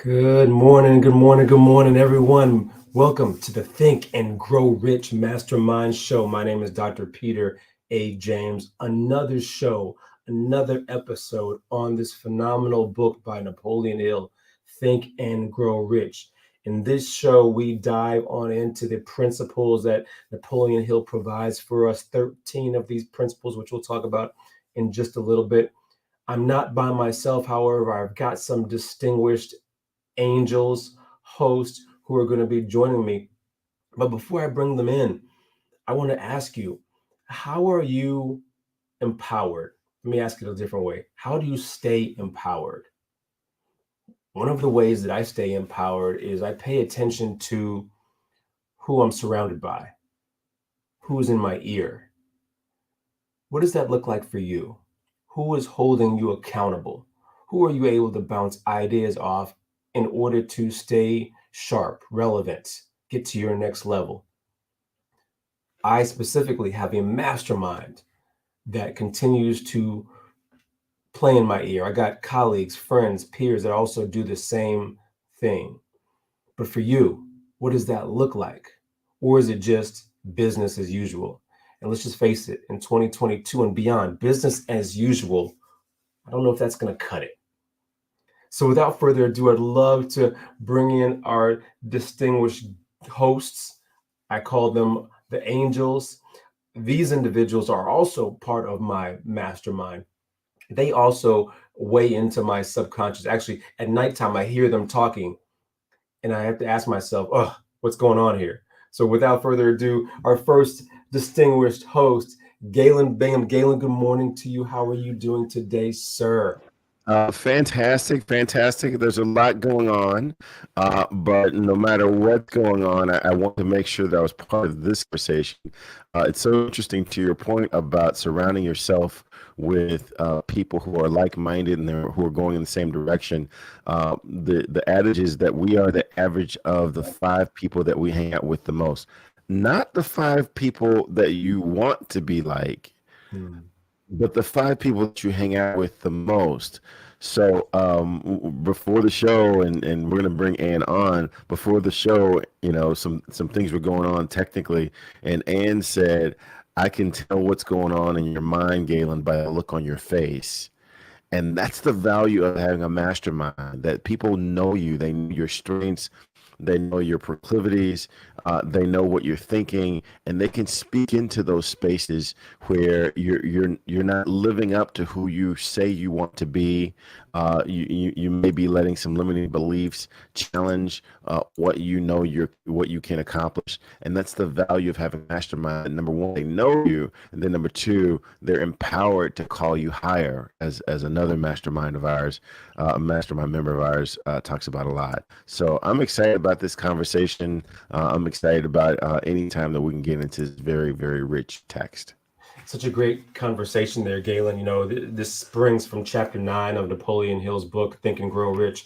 Good morning, good morning, good morning, everyone. Welcome to the Think and Grow Rich Mastermind Show. My name is Dr. Peter A. James. Another show, another episode on this phenomenal book by Napoleon Hill, Think and Grow Rich. In this show, we dive on into the principles that Napoleon Hill provides for us, 13 of these principles, which we'll talk about in just a little bit. I'm not by myself, however, I've got some distinguished angels, hosts who are going to be joining me. But before I bring them in, I want to ask you, how are you empowered? Let me ask it a different way. How do you stay empowered? One of the ways that I stay empowered is I pay attention to who I'm surrounded by, who's in my ear. What does that look like for you? Who is holding you accountable? Who are you able to bounce ideas off in order to stay sharp, relevant, get to your next level? I specifically have a mastermind that continues to play in my ear. I got colleagues, friends, peers that also do the same thing. But for you, what does that look like? Or is it just business as usual? And let's just face it, in 2022 and beyond, business as usual, I don't know if that's going to cut it. So without further ado, I'd love to bring in our distinguished hosts. I call them the angels. These individuals are also part of my mastermind. They also weigh into my subconscious. Actually, at nighttime, I hear them talking and I have to ask myself, oh, what's going on here? So without further ado, our first distinguished host, Galen Bingham. Galen, good morning to you. How are you doing today, sir? Fantastic. There's a lot going on, but no matter what's going on, I want to make sure that I was part of this conversation. It's so interesting to your point about surrounding yourself with people who are like-minded and who are going in the same direction. The adage is that we are the average of the five people that we hang out with the most, not the five people that you want to be like, Hmm. but the five people that you hang out with the most. So before the show, and we're gonna bring Ann on. Before the show, some things were going on technically, and Ann said, "I can tell what's going on in your mind, Galen, by the look on your face." And that's the value of having a mastermind, that people know you, they know your strengths, they know your proclivities, they know what you're thinking, and they can speak into those spaces where you're not living up to who you say you want to be. You may be letting some limiting beliefs challenge what you know what you can accomplish, and that's the value of having a mastermind. Number one, they know you, and then number two, they're empowered to call you higher, as another mastermind of ours, a mastermind member of ours, talks about a lot. So I'm excited about this conversation. I'm excited about any time that we can get into this very, very rich text. Such a great conversation there, Galen. This springs from chapter 9 of Napoleon Hill's book, Think and Grow Rich.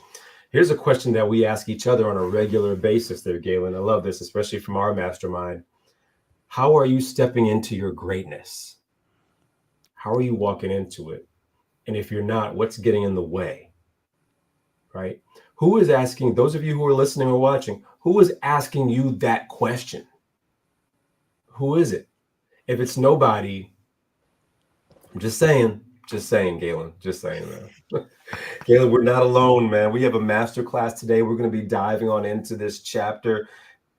Here's a question that we ask each other on a regular basis there, Galen. I love this, especially from our mastermind. How are you stepping into your greatness? How are you walking into it? And if you're not, what's getting in the way? Right? Who is asking, those of you who are listening or watching, who is asking you that question? Who is it? If it's nobody, I'm just saying, Galen, just saying, man. Galen, we're not alone, man. We have a master class today. We're going to be diving on into this chapter.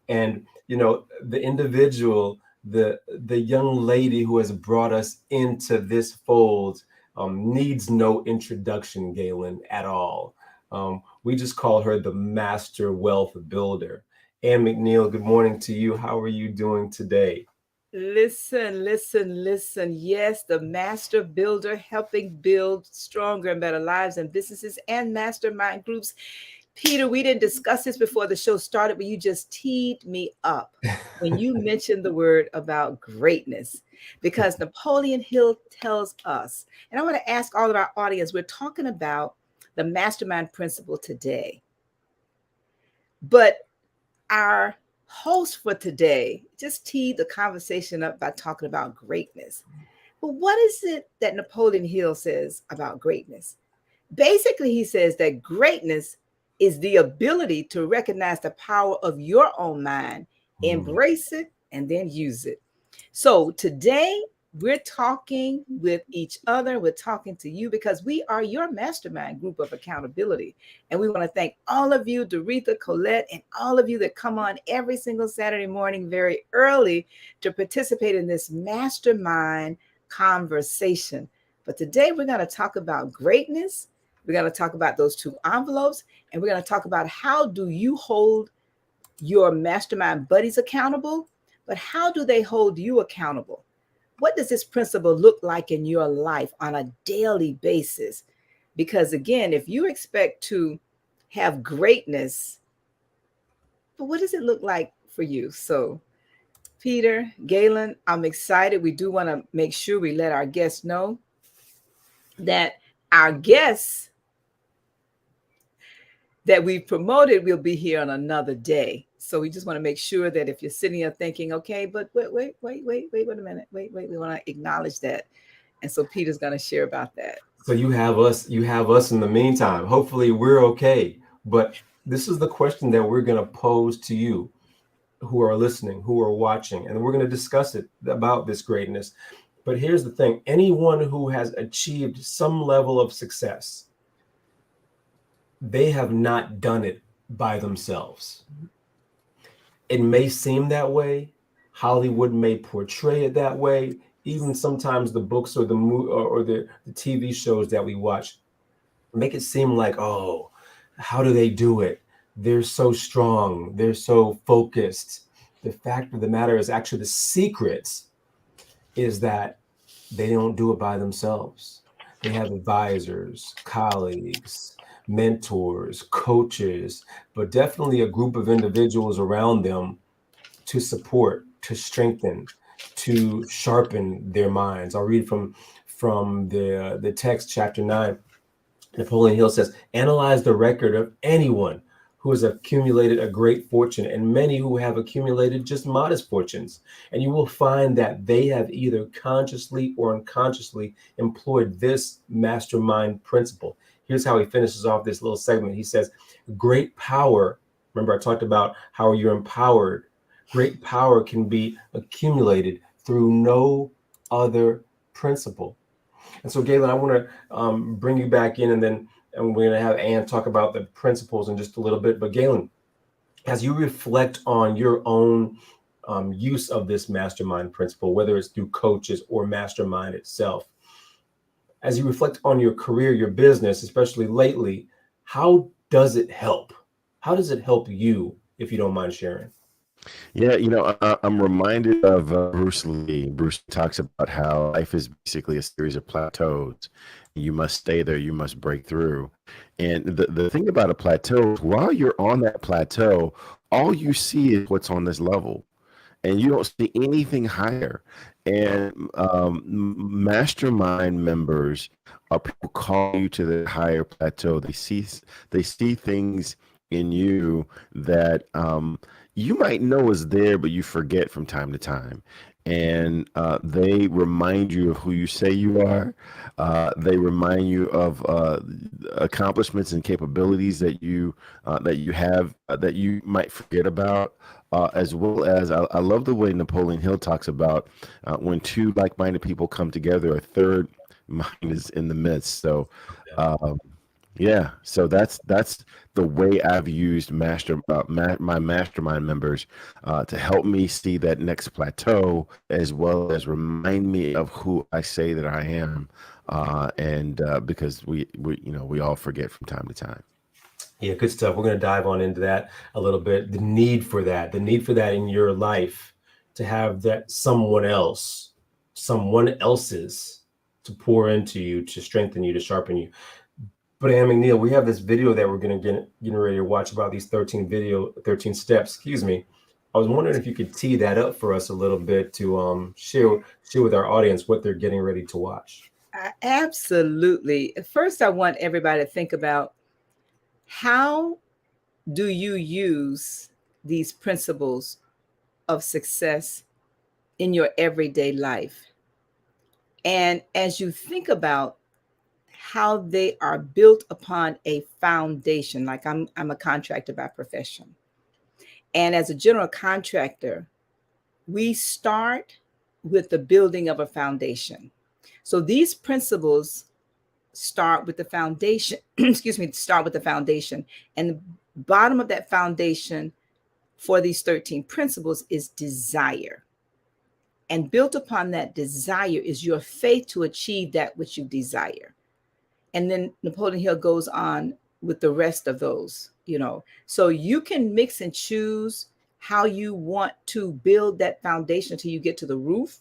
And, the individual, the young lady who has brought us into this fold needs no introduction, Galen, at all. We just call her the master wealth builder. Ann McNeil, good morning to you. How are you doing today? Listen. Yes, the master builder helping build stronger and better lives and businesses and mastermind groups. Peter, we didn't discuss this before the show started, but you just teed me up when you mentioned the word about greatness, because Napoleon Hill tells us, and I want to ask all of our audience, we're talking about the mastermind principle today. But our host for today just teed the conversation up by talking about greatness. But what is it that Napoleon Hill says about greatness? Basically, he says that greatness is the ability to recognize the power of your own mind, embrace it, and then use it. So today we're talking with each other. We're talking to you because we are your mastermind group of accountability. And we want to thank all of you, Doretha, Colette, and all of you that come on every single Saturday morning very early to participate in this mastermind conversation. But today we're going to talk about greatness. We're going to talk about those two envelopes, and we're going to talk about how do you hold your mastermind buddies accountable, but how do they hold you accountable? What does this principle look like in your life on a daily basis? Because again, if you expect to have greatness, but what does it look like for you? So, Peter, Galen, I'm excited. We do want to make sure we let our guests know that our guests that we've promoted will be here on another day. So we just want to make sure that if you're sitting there thinking, okay, but wait a minute, we want to acknowledge that. And so Peter's going to share about that. So you have us in the meantime. Hopefully we're okay. But this is the question that we're going to pose to you who are listening, who are watching, and we're going to discuss it about this greatness. But here's the thing. Anyone who has achieved some level of success, they have not done it by themselves. It may seem that way. Hollywood may portray it that way. Even sometimes the books or the TV shows that we watch make it seem like, oh, how do they do it? They're so strong. They're so focused. The fact of the matter is actually the secrets is that they don't do it by themselves. They have advisors, colleagues, mentors, coaches, but definitely a group of individuals around them to support, to strengthen, to sharpen their minds. I'll read from the text, chapter 9. Napoleon Hill says, analyze the record of anyone who has accumulated a great fortune and many who have accumulated just modest fortunes. And you will find that they have either consciously or unconsciously employed this mastermind principle. Here's how he finishes off this little segment. He says, great power, remember I talked about how you're empowered. Great power can be accumulated through no other principle. And so, Galen, I want to bring you back in, and we're going to have Ann talk about the principles in just a little bit. But Galen, as you reflect on your own use of this mastermind principle, whether it's through coaches or mastermind itself, as you reflect on your career, your business, especially lately, how does it help? How does it help you, if you don't mind sharing? Yeah, I'm reminded of Bruce Lee. Bruce talks about how life is basically a series of plateaus. You must stay there, you must break through. And the thing about a plateau is while you're on that plateau, all you see is what's on this level. And you don't see anything higher. And mastermind members are people call you to the higher plateau. They see things in you that you might know is there, but you forget from time to time. And they remind you of who you say you are. They remind you of accomplishments and capabilities that you have that you might forget about. As well as I love the way Napoleon Hill talks about when two like-minded people come together, a third mind is in the midst. So yeah, so that's the way I've used my mastermind members to help me see that next plateau, as well as remind me of who I say that I am, and because we all forget from time to time. Yeah, good stuff. We're going to dive on into that a little bit. The need for that in your life, to have that someone else's to pour into you, to strengthen you, to sharpen you. But Ann McNeil, we have this video that we're going to get ready to watch about these 13 steps. Excuse me. I was wondering if you could tee that up for us a little bit to share with our audience what they're getting ready to watch. Absolutely. First, I want everybody to think about how do you use these principles of success in your everyday life? And as you think about how they are built upon a foundation. Like I'm a contractor by profession. And as a general contractor, we start with the building of a foundation. So these principles start with the foundation, start with the foundation. And the bottom of that foundation for these 13 principles is desire. And built upon that desire is your faith to achieve that which you desire. And then Napoleon Hill goes on with the rest of those, So you can mix and choose how you want to build that foundation until you get to the roof,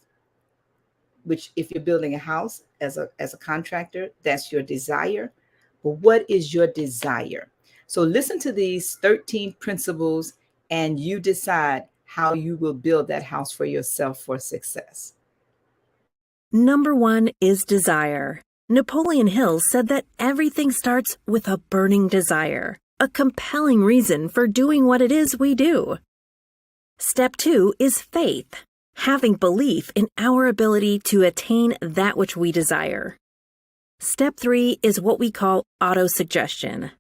which if you're building a house as a contractor, that's your desire. But what is your desire? So listen to these 13 principles and you decide how you will build that house for yourself for success. Number 1 is desire. Napoleon Hill said that everything starts with a burning desire, a compelling reason for doing what it is we do. Step 2 is faith, having belief in our ability to attain that which we desire. Step 3 is what we call autosuggestion.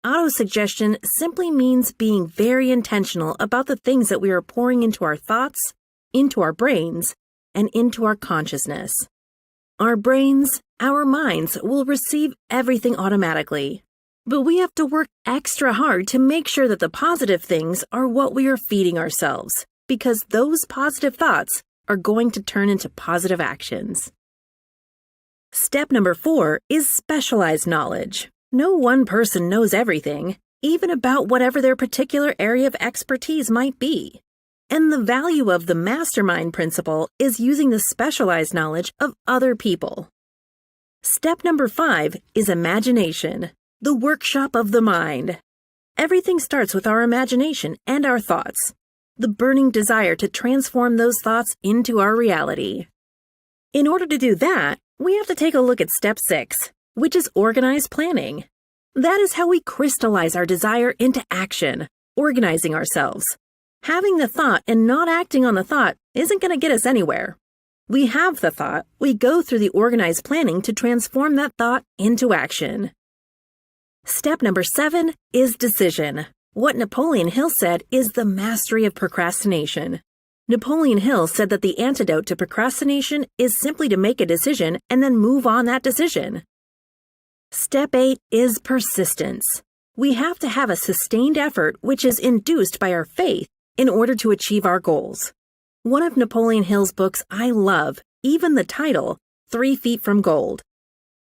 Autosuggestion simply means being very intentional about the things that we are pouring into our thoughts, into our brains, and into our consciousness. Our brains, our minds will receive everything automatically, but we have to work extra hard to make sure that the positive things are what we are feeding ourselves, because those positive thoughts are going to turn into positive actions. Step number 4 is specialized knowledge. No one person knows everything, even about whatever their particular area of expertise might be. And the value of the MasterMind principle is using the specialized knowledge of other people. Step number 5 is imagination, the workshop of the mind. Everything starts with our imagination and our thoughts, the burning desire to transform those thoughts into our reality. In order to do that, we have to take a look at step 6, which is organized planning. That is how we crystallize our desire into action, organizing ourselves. Having the thought and not acting on the thought isn't going to get us anywhere. We have the thought, we go through the organized planning to transform that thought into action. Step number 7 is decision. What Napoleon Hill said is the mastery of procrastination. Napoleon Hill said that the antidote to procrastination is simply to make a decision and then move on that decision. Step 8 is persistence. We have to have a sustained effort which is induced by our faith in order to achieve our goals. One of Napoleon Hill's books I love, even the title, 3 Feet from Gold.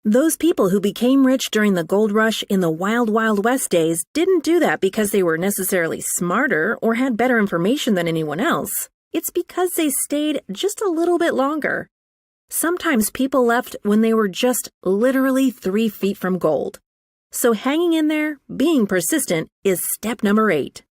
Those people who became rich during the gold rush in the wild, wild west days didn't do that because they were necessarily smarter or had better information than anyone else. It's because they stayed just a little bit longer. Sometimes people left when they were just literally 3 feet from gold. So hanging in there, being persistent, is step number 8.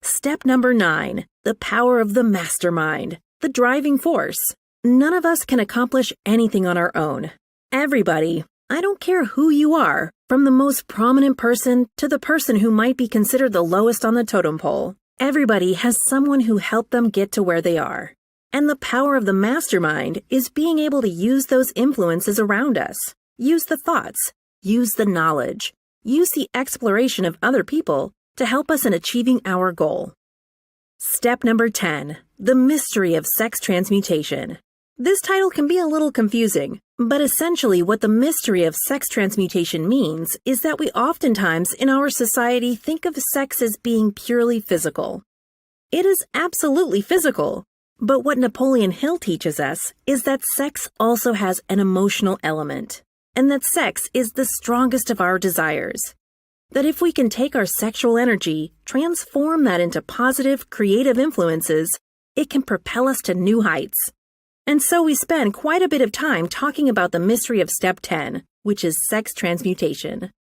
Step number 9, the power of the mastermind, the driving force. None of us can accomplish anything on our own. Everybody, I don't care who you are, from the most prominent person to the person who might be considered the lowest on the totem pole, everybody has someone who helped them get to where they are. And the power of the mastermind is being able to use those influences around us, use the thoughts, use the knowledge, use the exploration of other people to help us in achieving our goal. Step number 10, the mystery of sex transmutation. This title can be a little confusing, but essentially what the mystery of sex transmutation means is that we oftentimes in our society think of sex as being purely physical. It is absolutely physical, but what Napoleon Hill teaches us is that sex also has an emotional element, and that sex is the strongest of our desires. That if we can take our sexual energy, transform that into positive, creative influences, it can propel us to new heights. And so we spend quite a bit of time talking about the mystery of step 10, which is sex transmutation.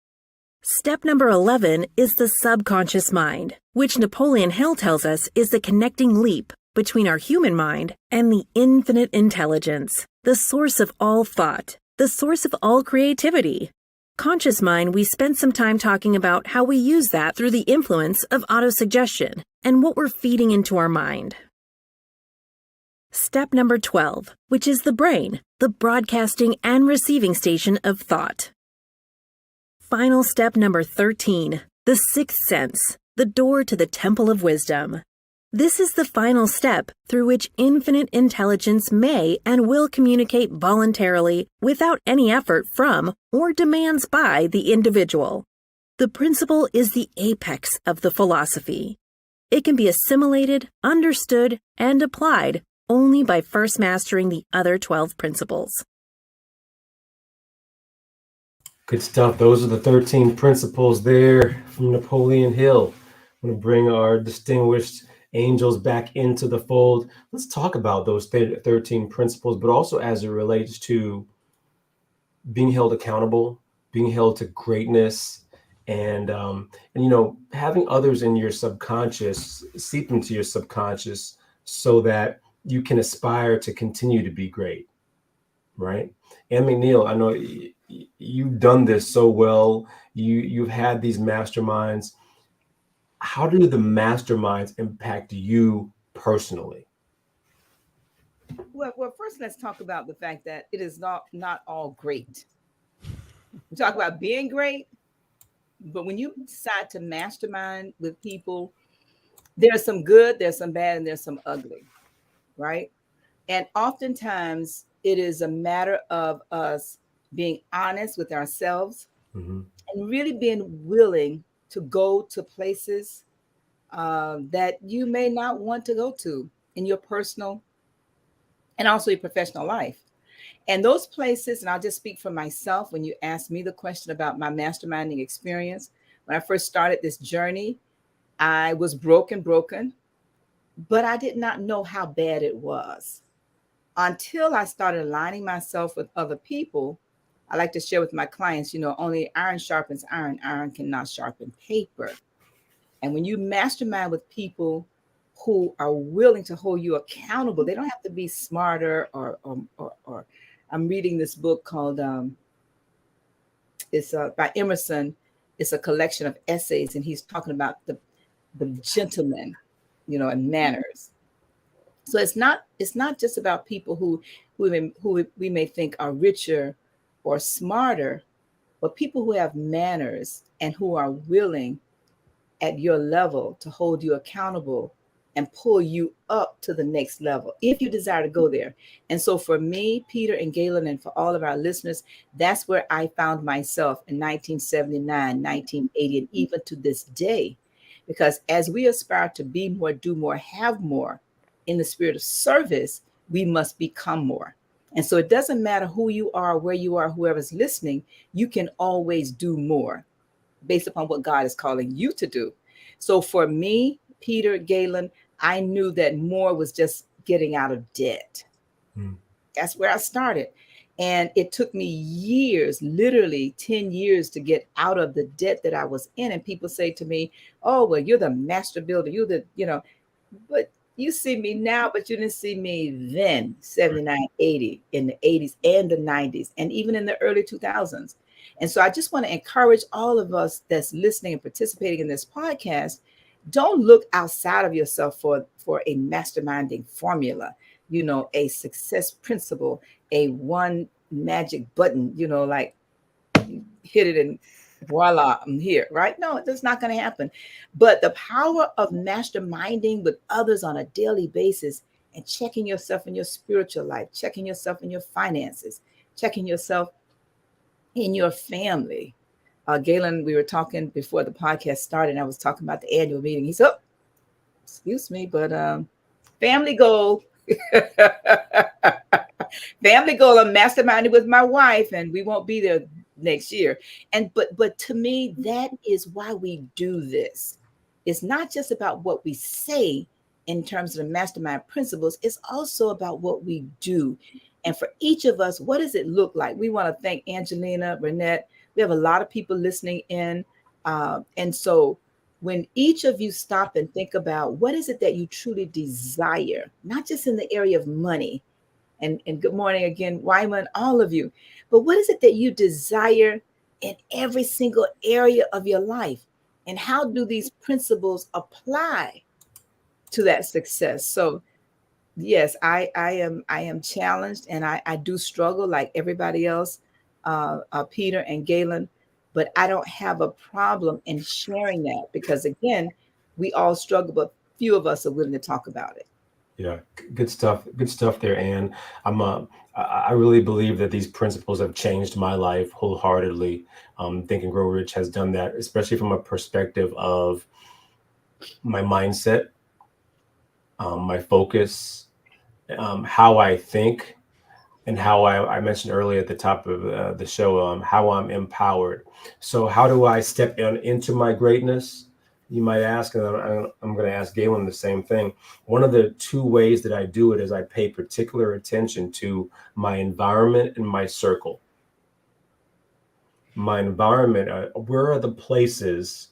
Step number 11 is the subconscious mind, which Napoleon Hill tells us is the connecting leap between our human mind and the infinite intelligence, the source of all thought, the source of all creativity. Conscious mind, we spent some time talking about how we use that through the influence of autosuggestion and what we're feeding into our mind. Step number 12, which is the brain, the broadcasting and receiving station of thought. Final step number 13, the sixth sense, the door to the temple of wisdom. This is the final step through which infinite intelligence may and will communicate voluntarily without any effort from or demands by the individual. The principle is the apex of the philosophy. It can be assimilated, understood, and applied only by first mastering the other 12 principles. Good stuff. Those are the 13 principles there from Napoleon Hill. I'm going to bring our distinguished angels back into the fold. Let's talk about those 13 principles, but also as it relates to being held accountable, being held to greatness, and having others in your subconscious seep into your subconscious so that you can aspire to continue to be great, right? And McNeil, I know you've done this so well. You've had these masterminds. How do the masterminds impact you personally? Well, first let's talk about the fact that it is not all great. We talk about being great, but when you decide to mastermind with people, there's some good, there's some bad, and there's some ugly, right? And oftentimes it is a matter of us being honest with ourselves and really being willing to go to places that you may not want to go to in your personal and also your professional life. And those places, and I'll just speak for myself, when you asked me the question about my masterminding experience, when I first started this journey, I was broken, but I did not know how bad it was until I started aligning myself with other people. I like to share with my clients, only iron sharpens iron, iron cannot sharpen paper. And when you mastermind with people who are willing to hold you accountable, they don't have to be smarter or I'm reading this book called it's by Emerson. It's a collection of essays, and he's talking about the gentleman, and manners. So it's not just about people who we may think are richer or smarter, but people who have manners and who are willing at your level to hold you accountable and pull you up to the next level if you desire to go there. And so for me, Peter and Galen, and for all of our listeners, that's where I found myself in 1979, 1980, and even to this day. Because as we aspire to be more, do more, have more in the spirit of service, we must become more. And so it doesn't matter who you are, where you are, whoever's listening, you can always do more based upon what God is calling you to do. So for me, Peter, Galen, I knew that more was just getting out of debt. That's where I started. And it took me years, literally 10 years, to get out of the debt that I was in. And people say to me, oh, well, you're the master builder. But you see me now, but you didn't see me then, 79, 80, in the 80s and the 90s, and even in the early 2000s. And so I just want to encourage all of us that's listening and participating in this podcast, don't look outside of yourself for a masterminding formula, a success principle, a one magic button, like hit it and voila, I'm here, right? No, that's not going to happen. But the power of masterminding with others on a daily basis and checking yourself in your spiritual life, checking yourself in your finances, checking yourself in your family. Galen, we were talking before the podcast started, and I was talking about the annual meeting. He said, oh, excuse me, but family goal. Family goal. I'm masterminding with my wife, and we won't be there next year. But to me, that is why we do this. It's not just about what we say in terms of the mastermind principles. It's also about what we do. And for each of us, what does it look like? We want to thank Angelina, Renette. We have a lot of people listening in. And so when each of you stop and think about what is it that you truly desire, not just in the area of money, and good morning again, Wyman, all of you, but what is it that you desire in every single area of your life? And how do these principles apply to that success? So yes, I am challenged, and I do struggle like everybody else, Peter and Galen, but I don't have a problem in sharing that because again, we all struggle, but few of us are willing to talk about it. Yeah, good stuff. Good stuff there, Ann. I'm I really believe that these principles have changed my life wholeheartedly. Think and Grow Rich has done that, especially from a perspective of my mindset, my focus, how I think, and how I mentioned earlier at the top of the show, how I'm empowered. So, how do I step into my greatness? You might ask, and I'm going to ask Galen the same thing. One of the two ways that I do it is I pay particular attention to my environment and my circle. My environment, where are the places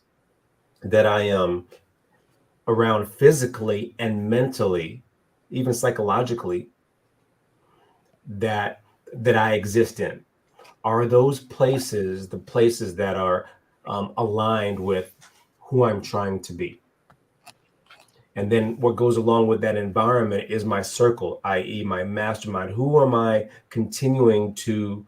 that I am around physically and mentally, even psychologically, that I exist in? Are those places the places that are aligned with who I'm trying to be? And then what goes along with that environment is my circle, i.e., my mastermind. Who am I continuing to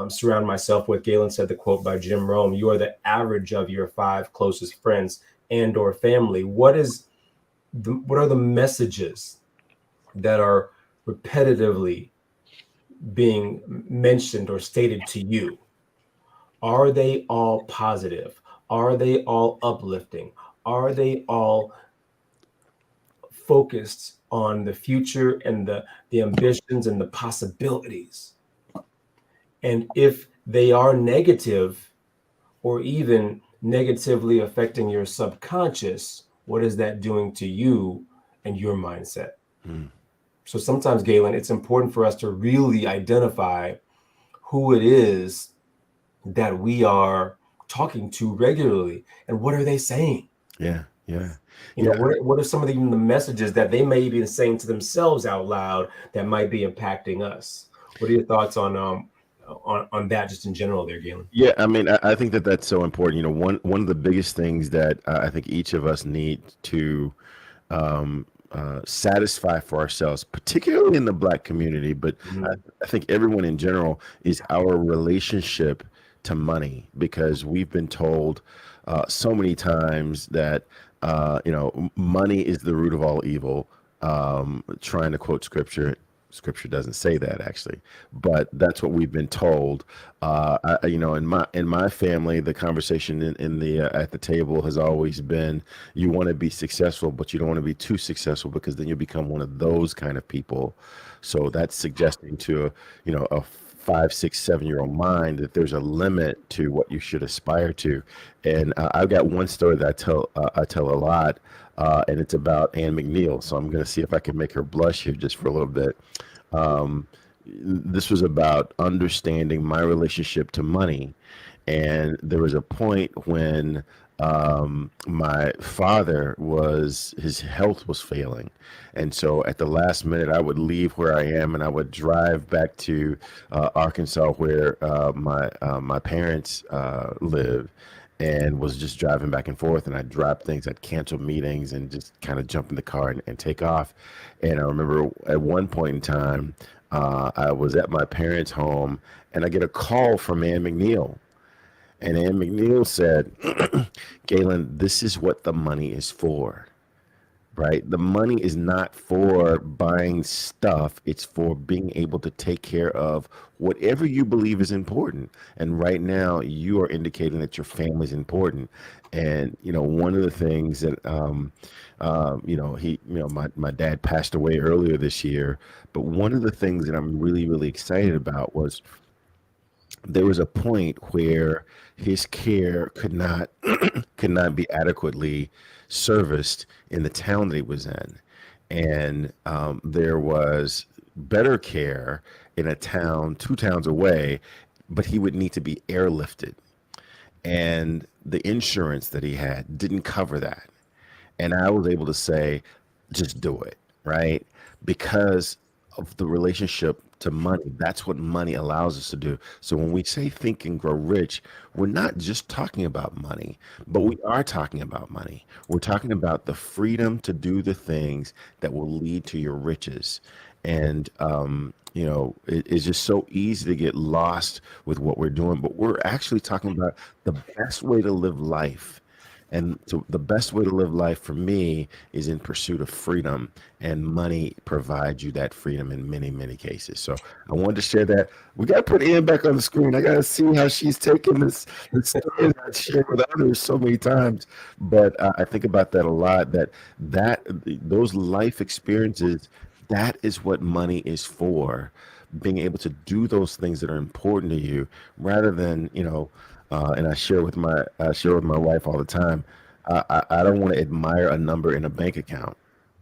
surround myself with? Galen said the quote by Jim Rome: "You are the average of your 5 closest friends and/or family." What are the messages that are repetitively being mentioned or stated to you? Are they all positive? Are they all uplifting? Are they all focused on the future and the ambitions and the possibilities? And if they are negative or even negatively affecting your subconscious, what is that doing to you and your mindset? Mm. So sometimes, Galen, it's important for us to really identify who it is that we are talking to regularly and what are they saying. Yeah, yeah, You yeah. know, what are some of the messages that they may be saying to themselves out loud that might be impacting us? What are your thoughts on that just in general there, Galen? Yeah, I mean, I think that that's so important. You know, one of the biggest things that I think each of us need to satisfy for ourselves, particularly in the Black community, but I think everyone in general, is our relationship to money, because we've been told so many times that money is the root of all evil. Trying to quote scripture. Scripture doesn't say that, actually, but that's what we've been told. In my family, the conversation in the at the table has always been, you want to be successful, but you don't want to be too successful, because then you become one of those kind of people. So that's suggesting to a 5, 6, 7-year-old mind that there's a limit to what you should aspire to. And I've got one story that I tell a lot, and it's about Anne McNeil. So I'm going to see if I can make her blush here just for a little bit. Um, this was about understanding my relationship to money. And there was a point when my father his health was failing. And so at the last minute, I would leave where I am and I would drive back to Arkansas, where my parents live, and was just driving back and forth. And I'd drop things, I'd cancel meetings, and just kind of jump in the car and take off. And I remember at one point in time, I was at my parents' home, and I get a call from Ann McNeil. And Ann McNeil said, "Galen, this is what the money is for." Right? The money is not for buying stuff. It's for being able to take care of whatever you believe is important. And right now, you are indicating that your family is important. And one of the things that my dad passed away earlier this year. But one of the things that I'm really, really excited about was, there was a point where his care could not be adequately serviced in the town that he was in, and there was better care in a town 2 towns away, but he would need to be airlifted, and the insurance that he had didn't cover that. And I was able to say, just do it, right? Because of the relationship to money. That's what money allows us to do. So when we say think and grow rich, we're not just talking about money, but we are talking about money. We're talking about the freedom to do the things that will lead to your riches. And, it's just so easy to get lost with what we're doing, but we're actually talking about the best way to live life. And so the best way to live life for me is in pursuit of freedom, and money provides you that freedom in many, many cases. So I wanted to share that. We got to put Ian back on the screen. I got to see how she's taking this story that I shared with others so many times. But I think about that a lot. Those life experiences, that is what money is for. Being able to do those things that are important to you, rather than and I share with my wife all the time. I don't want to admire a number in a bank account,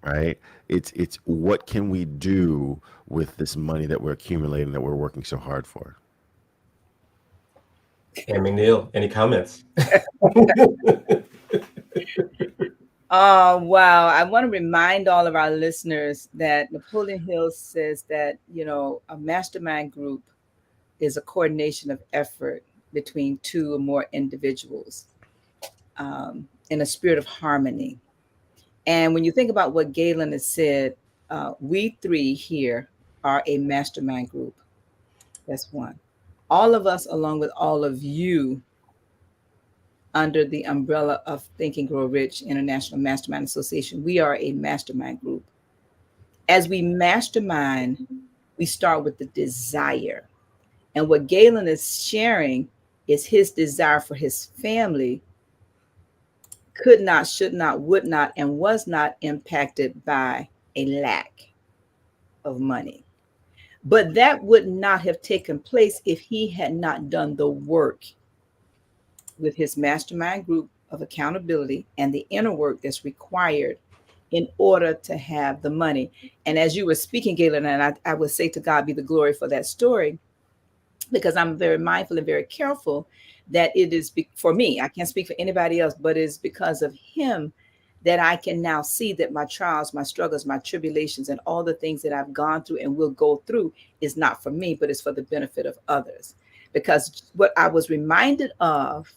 right? It's what can we do with this money that we're accumulating, that we're working so hard for. And McNeil, any comments? Oh, wow. I want to remind all of our listeners that Napoleon Hill says that, a mastermind group is a coordination of effort between two or more individuals in a spirit of harmony. And when you think about what Galen has said, we three here are a mastermind group. That's one. All of us, along with all of you, under the umbrella of Think and Grow Rich International Mastermind Association, we are a mastermind group. As we mastermind, we start with the desire. And what Galen is sharing is his desire for his family could not, should not, would not, and was not impacted by a lack of money. But that would not have taken place if he had not done the work with his mastermind group of accountability and the inner work that's required in order to have the money. And as you were speaking, Galen, and I would say to God be the glory for that story, because I'm very mindful and very careful that it is for me. I can't speak for anybody else, but it's because of him that I can now see that my trials, my struggles, my tribulations, and all the things that I've gone through and will go through is not for me, but it's for the benefit of others. Because what I was reminded of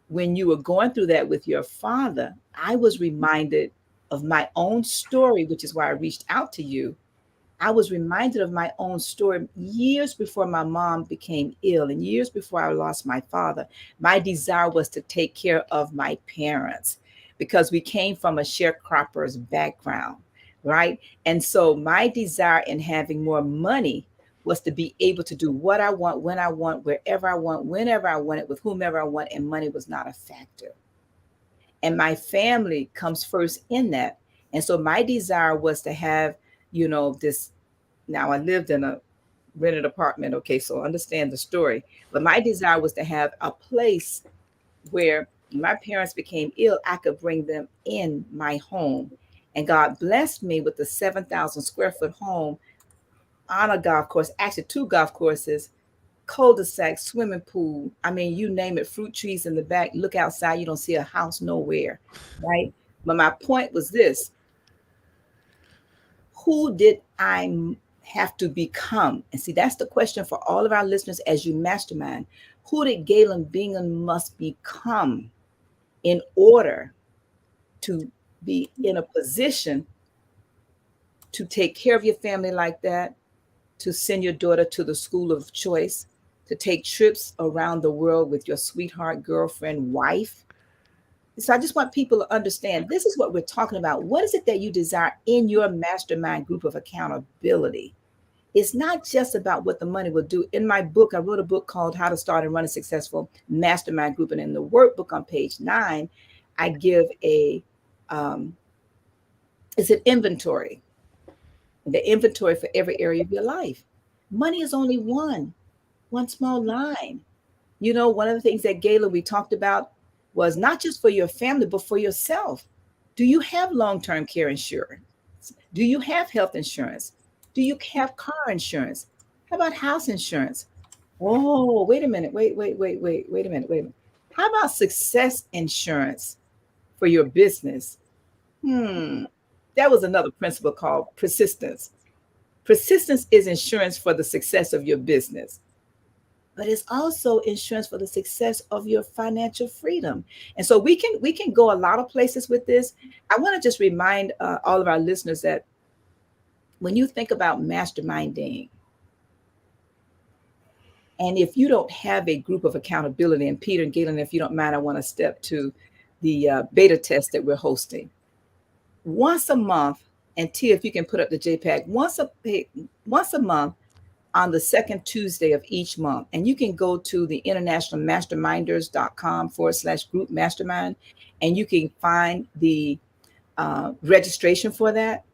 when you were going through that with your father, I was reminded of my own story, which is why I reached out to you. I was reminded of my own story years before my mom became ill and years before I lost my father. My desire was to take care of my parents because we came from a sharecropper's background, right? And so my desire in having more money was to be able to do what I want, when I want, wherever I want, whenever I want it, with whomever I want, and money was not a factor. And my family comes first in that. And so my desire was to have, this. Now I lived in a rented apartment. Okay, so understand the story. But my desire was to have a place where my parents became ill, I could bring them in my home. And God blessed me with the 7,000 square foot home on a golf course, actually 2 golf courses, cul-de-sac, swimming pool. I mean, you name it, fruit trees in the back. Look outside, you don't see a house nowhere, right? But my point was this: who did I have to become? And see, that's the question for all of our listeners as you mastermind. Who did Galen Bingham must become in order to be in a position to take care of your family like that, to send your daughter to the school of choice, to take trips around the world with your sweetheart, girlfriend, wife? So I just want people to understand this is what we're talking about. What is it that you desire in your mastermind group of accountability? It's not just about what the money will do. In my book, I wrote a book called How to Start and Run a Successful Mastermind Group. And in the workbook on page 9, I give it's an inventory, the inventory for every area of your life. Money is only one small line. One of the things that Galen, we talked about was not just for your family, but for yourself. Do you have long-term care insurance? Do you have health insurance? Do you have car insurance? How about house insurance? Oh, wait a minute. Wait a minute. How about success insurance for your business? That was another principle called persistence. Persistence is insurance for the success of your business, but it's also insurance for the success of your financial freedom. And so we can go a lot of places with this. I want to just remind all of our listeners that when you think about masterminding, and if you don't have a group of accountability, and Peter and Galen, if you don't mind, I want to step to the beta test that we're hosting once a month. And Tia, if you can put up the JPEG, once a month on the second Tuesday of each month. And you can go to the internationalmasterminders.com/group mastermind, and you can find the registration for that.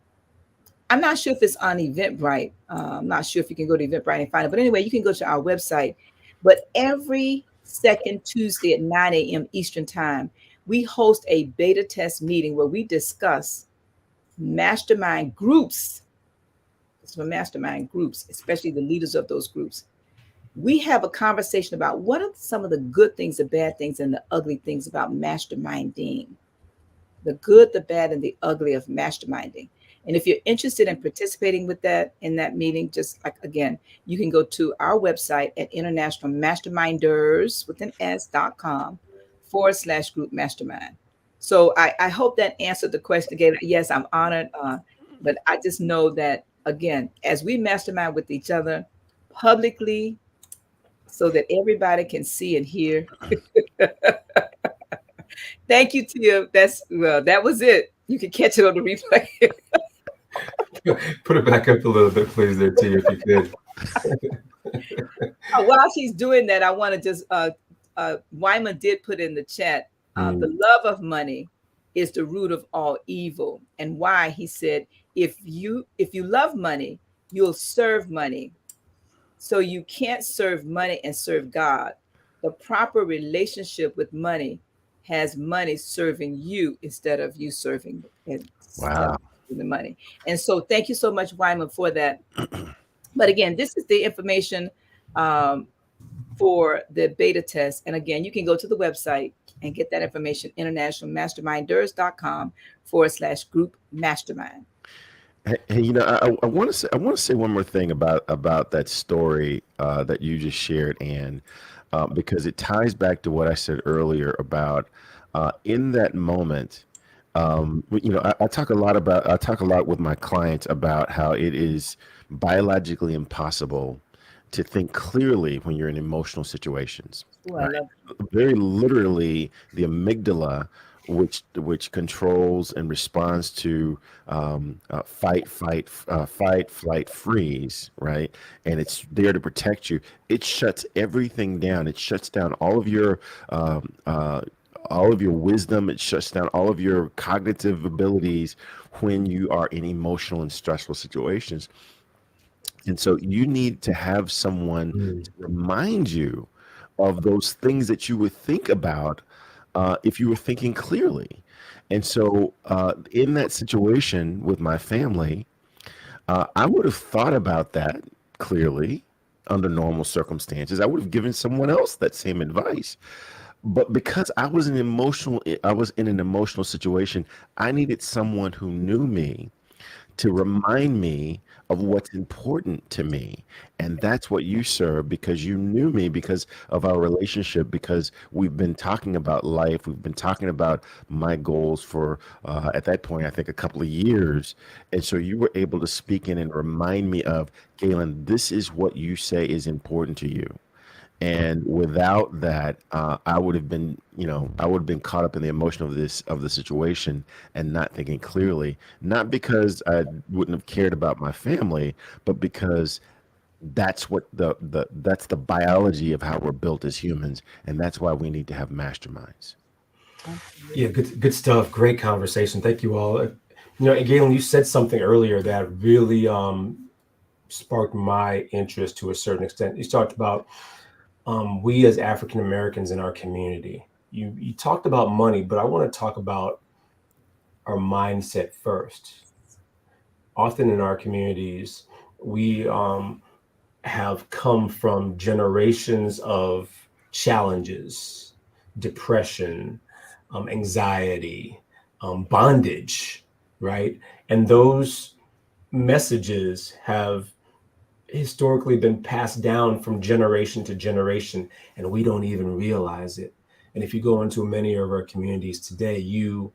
I'm not sure if it's on Eventbrite. I'm not sure if you can go to Eventbrite and find it. But anyway, you can go to our website. But every second Tuesday at 9 a.m. Eastern Time, we host a beta test meeting where we discuss mastermind groups. It's for mastermind groups, especially the leaders of those groups. We have a conversation about what are some of the good things, the bad things, and the ugly things about masterminding. The good, the bad, and the ugly of masterminding. And if you're interested in participating with that in that meeting, just like again, you can go to our website at internationalmasterminders.com/group mastermind. So I hope that answered the question again. Yes, I'm honored, but I just know that again, as we mastermind with each other publicly, so that everybody can see and hear. Thank you, Tia. That was it. You can catch it on the replay. Put it back up a little bit, please, there, Tia, if you could. While she's doing that, I want to just, Wyman did put in the chat, the love of money is the root of all evil. And why? He said, if you love money, you'll serve money. So you can't serve money and serve God. The proper relationship with money has money serving you instead of you serving it. Wow. The money. And so thank you so much, Wyman, for that. But again, this is the information for the beta test. And again, you can go to the website and get that information, internationalmasterminders.com/group mastermind. Hey, I want to say one more thing about that story that you just shared, Ann, because it ties back to what I said earlier about in that moment. I talk a lot with my clients about how it is biologically impossible to think clearly when you're in emotional situations. Ooh, I love Very literally, the amygdala, which controls and responds to fight, flight, freeze, right? And it's there to protect you. It shuts everything down. It shuts down all of your wisdom. It shuts down all of your cognitive abilities when you are in emotional and stressful situations. And so you need to have someone to remind you of those things that you would think about if you were thinking clearly. And so in that situation with my family, I would have thought about that clearly under normal circumstances. I would have given someone else that same advice. But because I was in an emotional situation, I needed someone who knew me to remind me of what's important to me. And that's what you serve, because you knew me, because of our relationship, because we've been talking about life. We've been talking about my goals for, at that point, I think a couple of years. And so you were able to speak in and remind me of, Galen, this is what you say is important to you. And without that, I would have been caught up in the emotion of the situation and not thinking clearly, not because I wouldn't have cared about my family, but because that's what that's the biology of how we're built as humans. And that's why we need to have masterminds. Yeah, good stuff. Great conversation. Thank you all. Galen, you said something earlier that really sparked my interest to a certain extent. You talked about we as African Americans in our community. You talked about money, but I want to talk about our mindset first. Often in our communities, we have come from generations of challenges, depression, anxiety, bondage, right? And those messages have historically been passed down from generation to generation, and we don't even realize it. And if you go into many of our communities today, you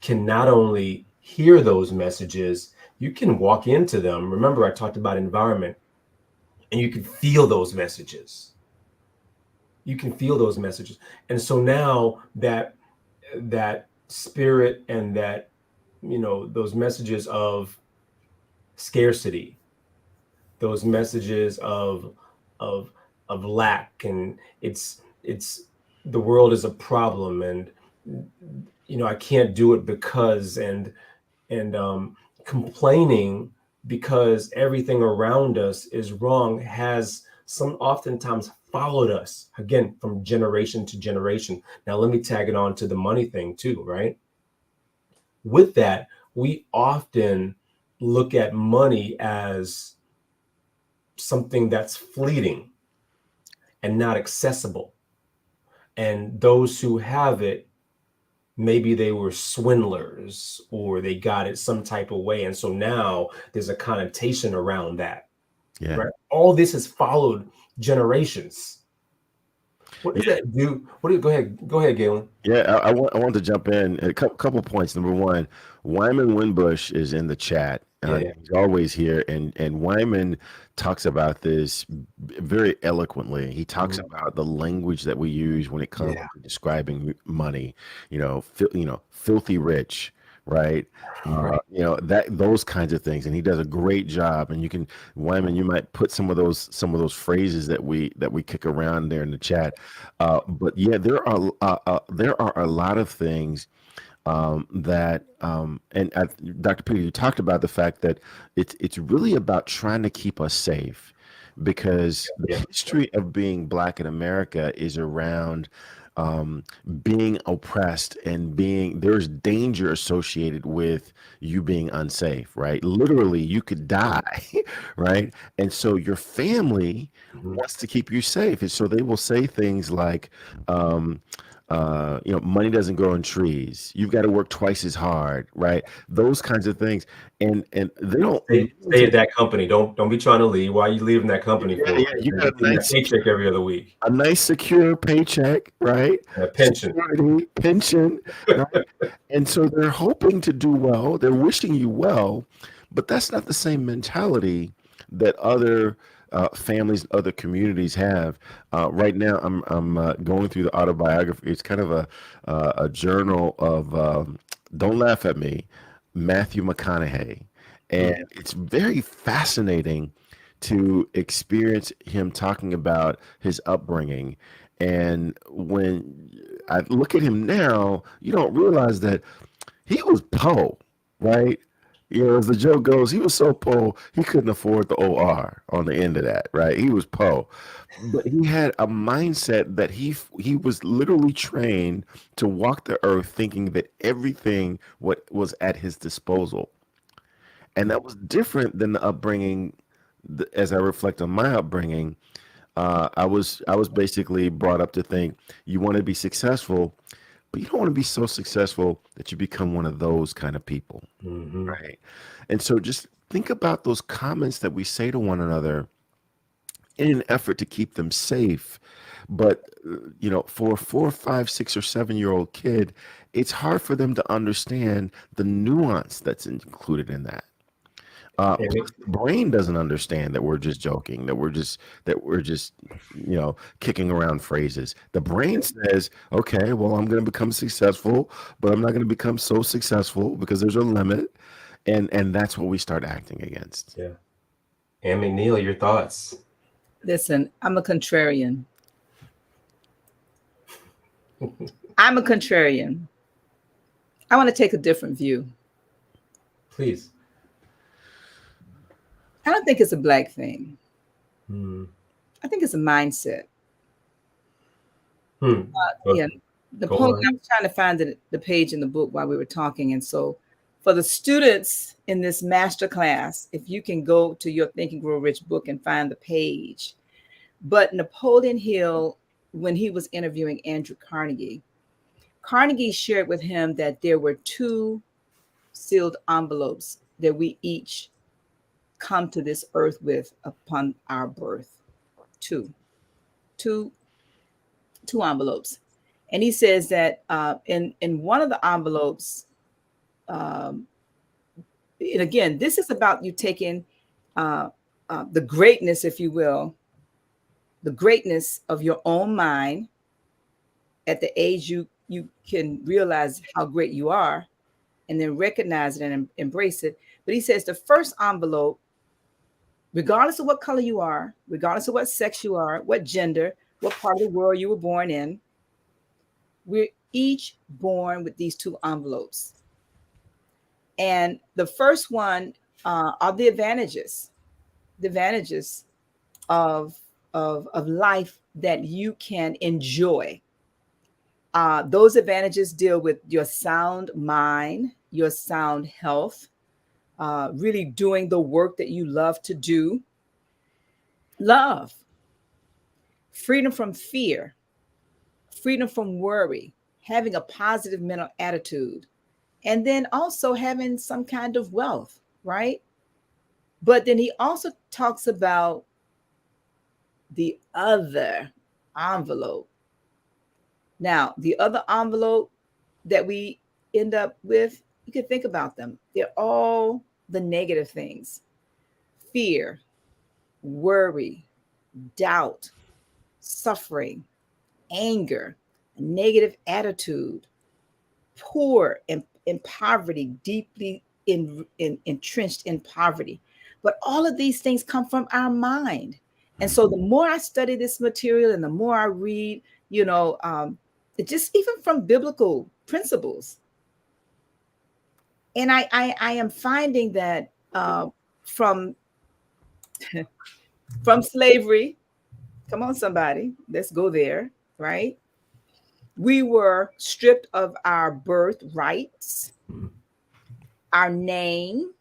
can not only hear those messages, you can walk into them. Remember, I talked about environment, and you can feel those messages. You can feel those messages. And so now that spirit and that, those messages of scarcity, those messages of of lack, and it's the world is a problem, and I can't do it because, and complaining because everything around us is wrong, has some oftentimes followed us again from generation to generation. Now let me tag it on to the money thing too, right? With that, we often look at money as something that's fleeting and not accessible. And those who have it, maybe they were swindlers or they got it some type of way. And so now there's a connotation around that. Yeah. Right? All this has followed generations. What does that do? Go ahead, Galen. Yeah, I want to jump in a couple points. Number one, Wyman Winbush is in the chat. Yeah. He's always here, and Wyman talks about this very eloquently. He talks about the language that we use when it comes to describing money. Filthy rich, right? Right. That those kinds of things, and he does a great job. And Wyman, you might put some of those phrases that we kick around there in the chat. But yeah, there are a lot of things Dr. Peter, you talked about the fact that it's really about trying to keep us safe, because the history of being Black in America is around being oppressed and there's danger associated with you being unsafe, right? Literally, you could die, right? And so your family wants to keep you safe. And so they will say things like, money doesn't grow on trees. You've got to work twice as hard, right? Those kinds of things. And they don't stay at that company. Don't be trying to leave. Why are you leaving that company for? Yeah, you got a nice paycheck every other week. A nice secure paycheck, right? And a pension. Security, pension, right? And so they're hoping to do well. They're wishing you well, but that's not the same mentality that other families, other communities have. Right now, I'm going through the autobiography. It's kind of a journal of don't laugh at me, Matthew McConaughey, and it's very fascinating to experience him talking about his upbringing. And when I look at him now, you don't realize that he was poor, right? As the joke goes, he was so poor, he couldn't afford the OR on the end of that, right? He was poor. But he had a mindset that he was literally trained to walk the earth thinking that everything was at his disposal. And that was different than the upbringing. As I reflect on my upbringing, I was basically brought up to think you want to be successful, but you don't want to be so successful that you become one of those kind of people, right? And so just think about those comments that we say to one another in an effort to keep them safe. But for a 4, 5, 6, or 7-year-old kid, it's hard for them to understand the nuance that's included in that. The brain doesn't understand that we're just joking, that we're just kicking around phrases. The brain says, okay, well, I'm going to become successful, but I'm not going to become so successful because there's a limit. And that's what we start acting against. Yeah. Ann McNeil, your thoughts? Listen, I'm a contrarian. I want to take a different view. Please. I don't think it's a Black thing. I think it's a mindset. Yeah, the poem, I was trying to find the page in the book while we were talking. And so for the students in this master class, if you can go to your Think and Grow Rich book and find the page. But Napoleon Hill, when he was interviewing Andrew Carnegie shared with him that there were 2 sealed envelopes that we each come to this earth with upon our birth. Two, two, two envelopes. And he says that in one of the envelopes, um, and again, this is about you taking the greatness, if you will, the greatness of your own mind at the age you can realize how great you are, and then recognize it and embrace it. But he says the first envelope, regardless of what color you are, regardless of what sex you are, what gender, what part of the world you were born in, we're each born with these two envelopes. And the first one are the advantages of life that you can enjoy. Those advantages deal with your sound mind, your sound health, really doing the work that you love to do, love, freedom from fear, freedom from worry, having a positive mental attitude, and then also having some kind of wealth, right? But then he also talks about the other envelope. Now, the other envelope that we end up with, you can think about them. They're all the negative things: fear, worry, doubt, suffering, anger, negative attitude, poor and in poverty, deeply entrenched in poverty. But all of these things come from our mind. And so the more I study this material and the more I read, it just even from biblical principles. And I am finding that from from slavery, come on, somebody, let's go there, right? We were stripped of our birth rights, our name,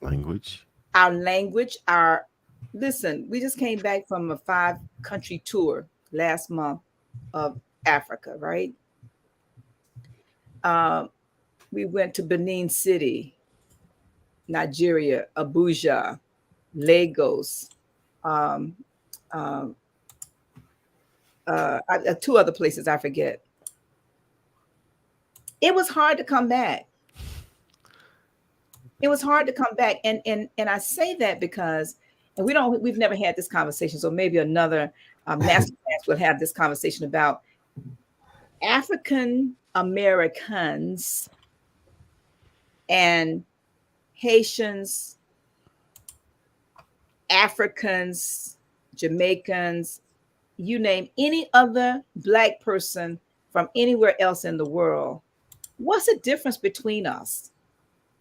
Language. our language, listen, we just came back from a 5-country tour last month of Africa, right? We went to Benin City, Nigeria, Abuja, Lagos, two other places I forget. It was hard to come back. It was hard to come back, and I say that because, and we've never had this conversation, so maybe another master class will have this conversation about African Americans and Haitians, Africans, Jamaicans, you name any other Black person from anywhere else in the world. What's the difference between us?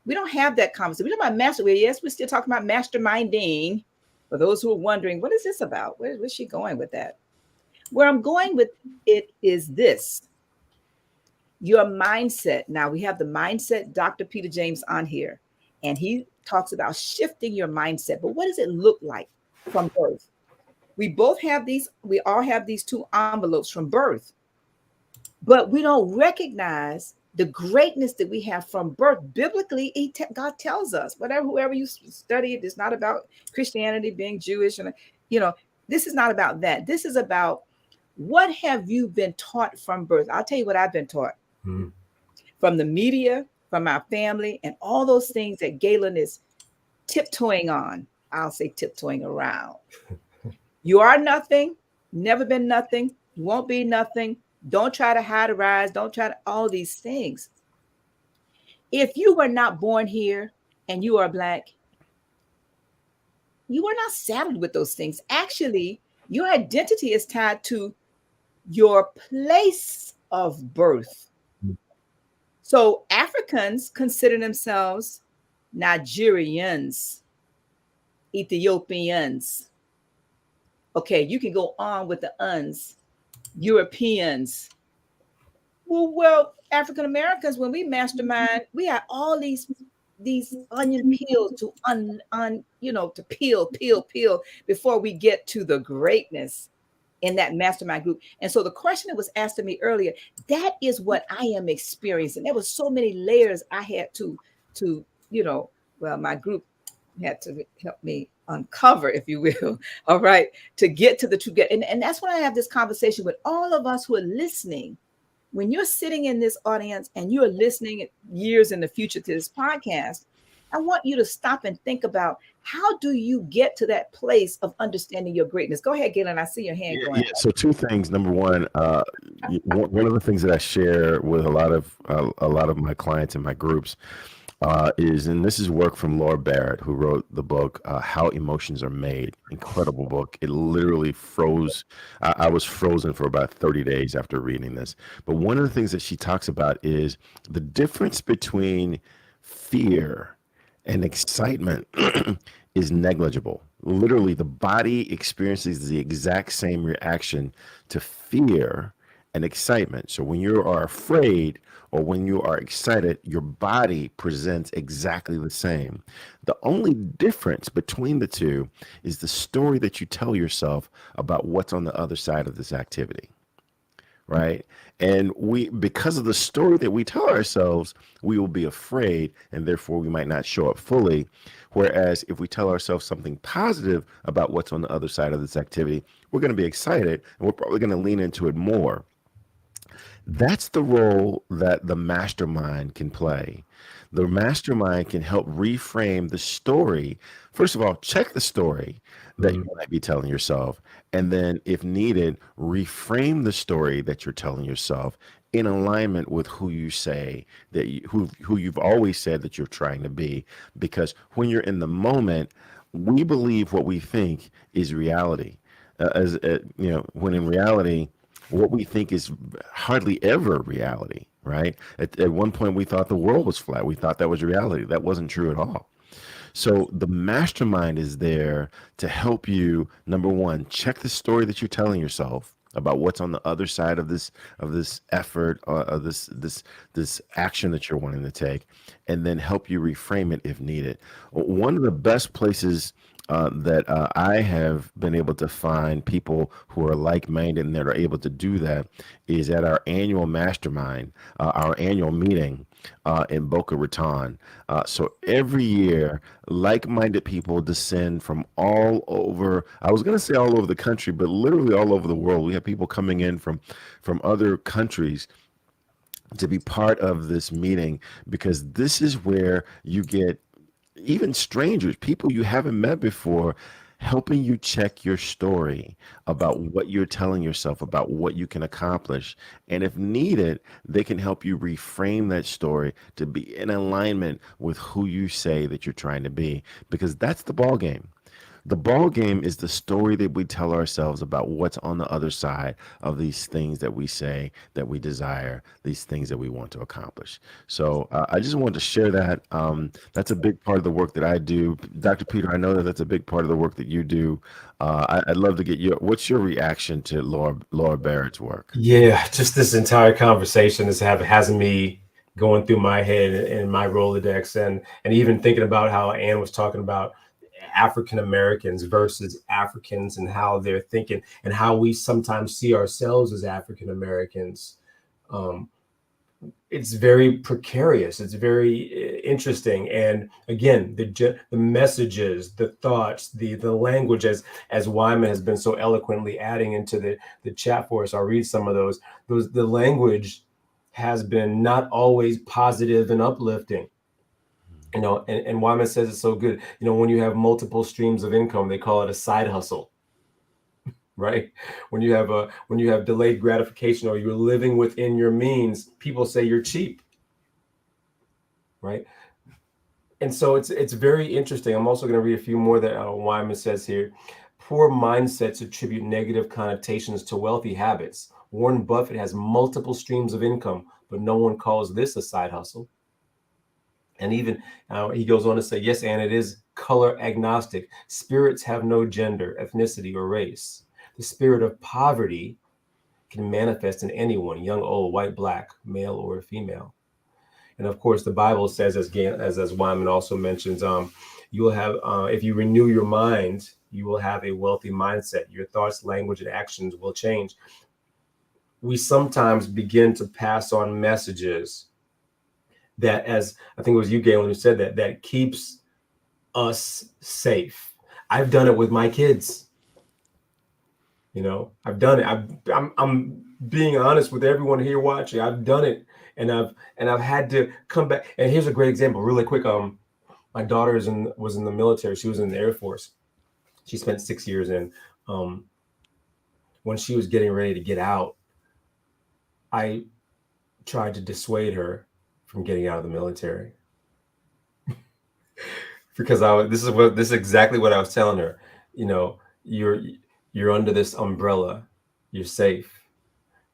We don't have that conversation. We talk about yes, we're still talking about masterminding. For those who are wondering, what is this about? Where's she going with that? Where I'm going with it is this: your mindset. Now we have the mindset, Dr. Peter James on here, and he talks about shifting your mindset. But what does it look like from birth? We all have these two envelopes from birth, but we don't recognize the greatness that we have from birth. Biblically, God tells us, whoever you study, it's not about Christianity, being Jewish, and this is not about that. This is about what have you been taught from birth. I'll tell you what I've been taught from the media, from our family, and all those things that Galen is tiptoeing on. I'll say tiptoeing around. You are nothing, never been nothing, won't be nothing. Don't try to hide or rise. Don't try to all these things. If you were not born here and you are Black, you are not saddled with those things. Actually, your identity is tied to your place of birth. So Africans consider themselves Nigerians, Ethiopians. Okay, you can go on with the uns. Europeans. Well, African Americans, when we mastermind, we have all these onion peels to to peel before we get to the greatness in that mastermind group. And so the question that was asked of me earlier, that is what I am experiencing. There were so many layers I had to my group had to help me uncover, if you will. All right, to get to the true get. And that's when I have this conversation with all of us who are listening. When you're sitting in this audience and you're listening years in the future to this podcast, I want you to stop and think about, how do you get to that place of understanding your greatness? Go ahead, Galen. I see your hand going. Yeah. So two things. Number one, one of the things that I share with a lot of my clients in my groups is, and this is work from Laura Barrett, who wrote the book How Emotions Are Made. Incredible book. It literally froze. I was frozen for about 30 days after reading this. But one of the things that she talks about is the difference between fear and excitement is negligible. Literally, the body experiences the exact same reaction to fear and excitement. So when you are afraid or when you are excited, your body presents exactly the same. The only difference between the two is the story that you tell yourself about what's on the other side of this activity. Right. And because of the story that we tell ourselves, we will be afraid, and therefore we might not show up fully. Whereas if we tell ourselves something positive about what's on the other side of this activity, we're going to be excited and we're probably going to lean into it more. That's the role that the mastermind can play. The mastermind can help reframe the story. First of all, check the story that you might be telling yourself. And then, if needed, reframe the story that you're telling yourself in alignment with who you say that who you've always said that you're trying to be. Because when you're in the moment, we believe what we think is reality. When in reality, what we think is hardly ever reality, right? At one point, we thought the world was flat. We thought that was reality. That wasn't true at all. So the mastermind is there to help you, number one, check the story that you're telling yourself about what's on the other side of this effort, of this action that you're wanting to take, and then help you reframe it if needed. One of the best places that I have been able to find people who are like-minded and that are able to do that is at our annual mastermind, our annual meeting in Boca Raton. So every year, like-minded people descend from all over. I was going to say all over the country, but literally all over the world. We have people coming in from other countries to be part of this meeting, because this is where you get even strangers, people you haven't met before, helping you check your story about what you're telling yourself about what you can accomplish. And if needed, they can help you reframe that story to be in alignment with who you say that you're trying to be, because that's the ball game. The ball game is the story that we tell ourselves about what's on the other side of these things that we say that we desire, these things that we want to accomplish. So I just wanted to share that. That's a big part of the work that I do. Dr. Peter, I know that that's a big part of the work that you do. I'd love to get what's your reaction to Laura Barrett's work? Yeah, just this entire conversation has me going through my head and my Rolodex, and even thinking about how Ann was talking about African Americans versus Africans and how they're thinking and how we sometimes see ourselves as African Americans. It's very precarious. It's very interesting. And again, the messages, the thoughts, the language, as Wyman has been so eloquently adding into the chat for us. I'll read some of those. The language has been not always positive and uplifting. And Wyman says it's so good. When you have multiple streams of income, they call it a side hustle, right? When you have delayed gratification, or you're living within your means, people say you're cheap, right? And so it's very interesting. I'm also going to read a few more that Wyman says here. Poor mindsets attribute negative connotations to wealthy habits. Warren Buffett has multiple streams of income, but no one calls this a side hustle. And even he goes on to say, yes, and it is color agnostic. Spirits have no gender, ethnicity, or race. The spirit of poverty can manifest in anyone, young, old, white, black, male, or female. And of course, the Bible says, as Wyman also mentions, you will have, if you renew your mind, you will have a wealthy mindset. Your thoughts, language, and actions will change. We sometimes begin to pass on messages that, as I think it was you, Galen, who said that keeps us safe. I've done it with my kids. You know, I've done it. I'm being honest with everyone here watching. I've done it, and I've had to come back. And here's a great example, really quick. My daughter was in the military. She was in the Air Force. She spent 6 years in. When she was getting ready to get out, I tried to dissuade her from getting out of the military because this is exactly what I was telling her. You know, you're under this umbrella, you're safe.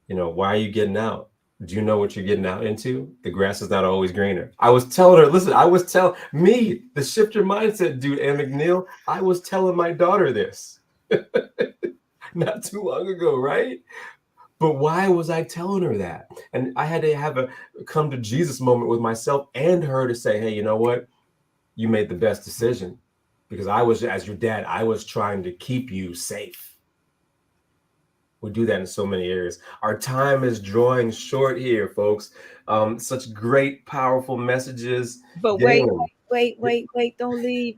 You know, why are you getting out? Do you know what you're getting out into? The grass is not always greener. I was telling her, listen, I was telling me, the Shift Your Mindset dude, and McNeil, I was telling my daughter this not too long ago, right? But why was I telling her that? And I had to have a come to Jesus moment with myself and her to say, hey, you know what? You made the best decision, because I was, as your dad, I was trying to keep you safe. We do that in so many areas. Our time is drawing short here, folks. Such great, powerful messages. But Galen. wait. Don't leave.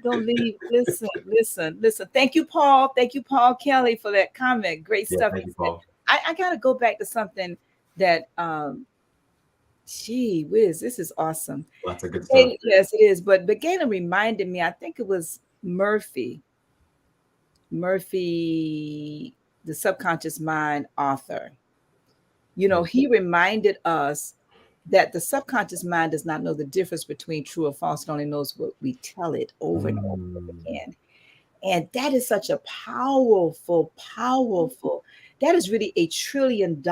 Listen. Thank you, Paul. Thank you, Paul Kelly, for that comment. Great Yeah, stuff. thank you, Paul. I got to go back to something that, gee whiz, this is awesome. Lots of good stuff. Yes, it is. But Galen reminded me, I think it was Murphy, the Subconscious Mind author. You know, he reminded us that the subconscious mind does not know the difference between true or false. It only knows what we tell it over and over again. And that is such a powerful, that is really $1 trillion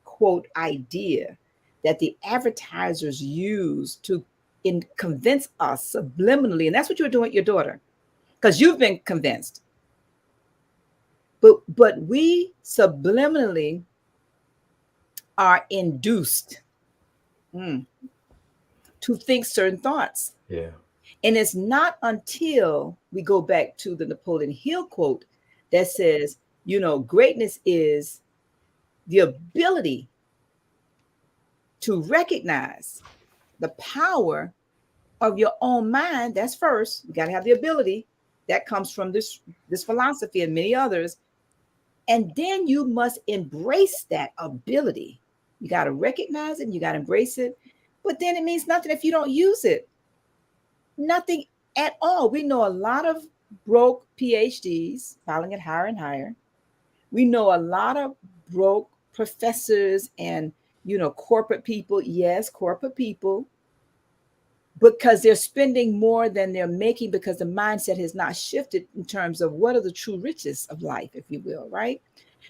quote idea that the advertisers use to convince us subliminally. And that's what you're doing with your daughter, because you've been convinced. But we subliminally are induced to think certain thoughts. Yeah. And it's not until we go back to the Napoleon Hill quote that says, you know, greatness is the ability to recognize the power of your own mind. That's first. You got to have the ability. That comes from this philosophy and many others. And then you must embrace that ability. You got to recognize it. You got to embrace it. But then it means nothing if you don't use it. Nothing at all. We know a lot of broke PhDs filing it higher and higher. We know a lot of broke professors and, you know, corporate people. Yes, corporate people. Because they're spending more than they're making, because the mindset has not shifted in terms of what are the true riches of life, if you will, right?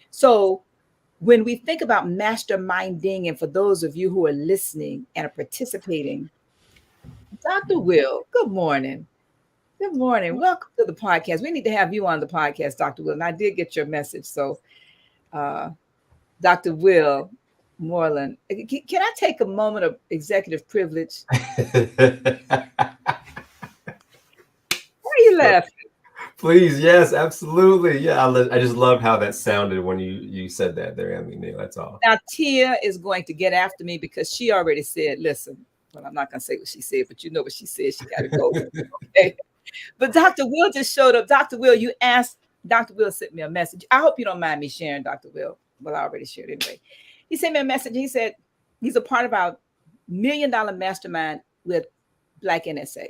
So when we think about masterminding, and for those of you who are listening and are participating, Dr. Will, good morning. Good morning. Welcome to the podcast. We need to have you on the podcast, Dr. Will. And I did get your message. So, Dr. Will Moreland, can I take a moment of executive privilege? Why are you laughing? Please, yes, absolutely. Yeah, I just love how that sounded when you said that there, Neil. That's all. Now, Tia is going to get after me because she already said, listen, well, I'm not going to say what she said, but you know what she said. She got to go. Okay. But Dr. Will just showed up. Dr. Will, you asked, Dr. Will sent me a message. I hope you don't mind me sharing, Dr. Will. Well, I already shared anyway. He sent me a message. He said he's a part of our $1 million mastermind with Black NSA.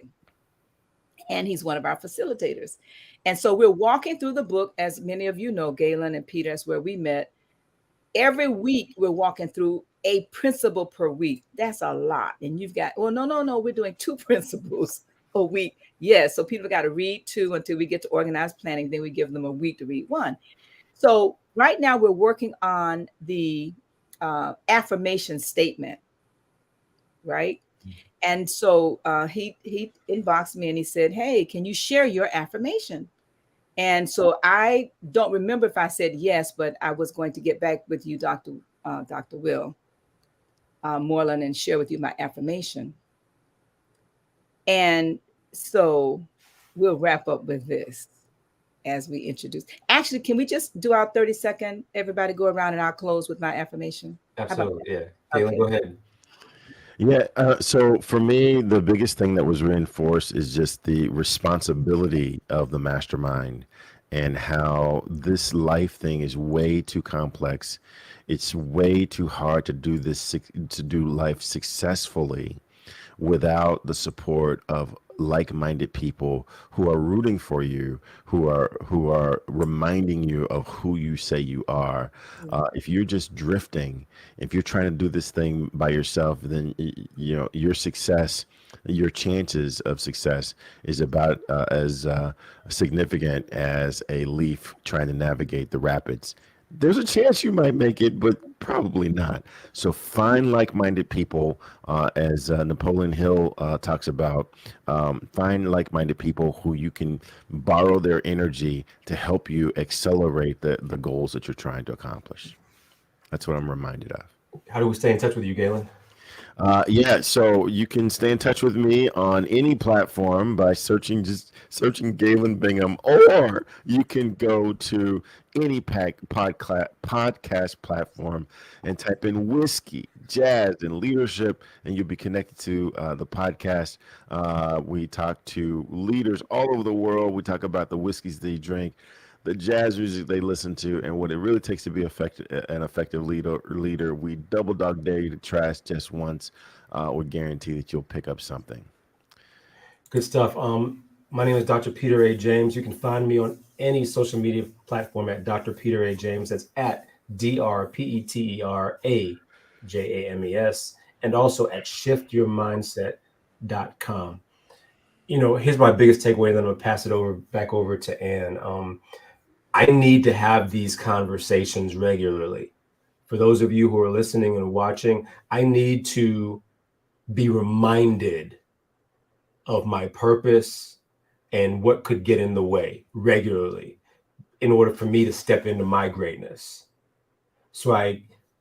And he's one of our facilitators. And so we're walking through the book, as many of you know, Galen and Peter, that's where we met. Every week we're walking through a principle per week. That's a lot. And you've got, well, no, we're doing 2 principles a week. Yes. So people got to read 2 until we get to organized planning. Then we give them a week to read 1. So right now we're working on the affirmation statement, right? And so he inboxed me and he said, hey, can you share your affirmation? And so I don't remember if I said yes, but I was going to get back with you, Dr. Will Moreland, and share with you my affirmation. And so we'll wrap up with this as we introduce. Actually, can we just do our 30-second, everybody go around and I'll close with my affirmation? Absolutely, yeah. Galen, okay. Go ahead. Yeah. So for me, the biggest thing that was reinforced is just the responsibility of the mastermind and how this life thing is way too complex. It's way too hard to do to do life successfully without the support of like-minded people who are rooting for you, who are reminding you of who you say you are. If you're just drifting, if you're trying to do this thing by yourself, then you know your success, your chances of success is about as significant as a leaf trying to navigate the rapids. There's a chance you might make it, but probably not. So find like-minded people, as Napoleon Hill talks about. Find like-minded people who you can borrow their energy to help you accelerate the goals that you're trying to accomplish. That's what I'm reminded of. How do we stay in touch with you, Galen? Yeah, so you can stay in touch with me on any platform by searching Galen Bingham, or you can go to any podcast platform and type in whiskey, jazz, and leadership, and you'll be connected to the podcast. We talk to leaders all over the world. We talk about the whiskeys they drink, the jazz music they listen to, and what it really takes to be an effective leader. We double dog dare you to try us just once. We guarantee that you'll pick up something. Good stuff. My name is Dr. Peter A. James. You can find me on any social media platform at Dr. Peter A. James. That's at DrPeterAJames, and also at shiftyourmindset.com. Here's my biggest takeaway, then I'm gonna pass it back over to Ann. I need to have these conversations regularly. For those of you who are listening and watching, I need to be reminded of my purpose and what could get in the way regularly in order for me to step into my greatness. So